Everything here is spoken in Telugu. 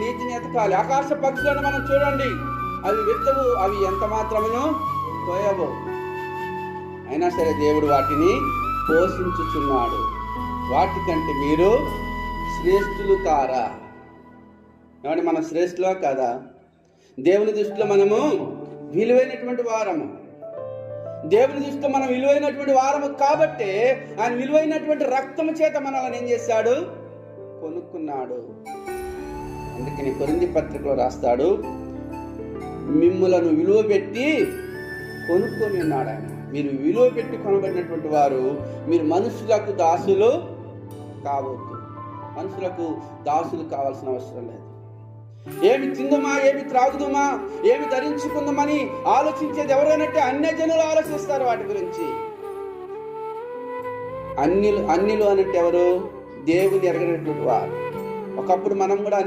వీటిని ఎతకాలి. ఆకాశ పక్షులను మనం చూడండి, అవి విత్తవు, అవి ఎంత మాత్రమును కోయవు, అయినా సరే దేవుడు వాటిని పోషించుచున్నాడు. వాటికంటే మీరు శ్రేష్ఠులు కారా? ఏమంటే మనం శ్రేష్ఠులా కాదా? దేవుని దృష్టిలో మనము విలువైనటువంటి వారము. దేవుని దృష్టిలో మనం విలువైనటువంటి వారము కాబట్టే ఆయన విలువైనటువంటి రక్తము చేత మనల్ని ఏం చేశాడు? కొనుక్కున్నాడు. అందుకని కొరింథీ పత్రికలో రాస్తాడు, మిమ్ములను విలువ పెట్టి కొనుక్కొని ఉన్నాడు ఆయన. మీరు విలువ పెట్టి కొనబడినటువంటి వారు. మీరు మనుషులకు దాసులు కావద్దు. మనుషులకు దాసులు కావాల్సిన అవసరం లేదు. ఏమి తిందుమా, ఏమి త్రాగుదుమా, ఏమి ధరించుకుందామని ఆలోచించేది ఎవరైనట్టే అన్యజనులు ఆలోచిస్తారు వాటి గురించి. అన్యులు అన్నట్టు ఎవరు? దేవుని ఎరగనటువంటి వారు. ఒకప్పుడు మనం కూడా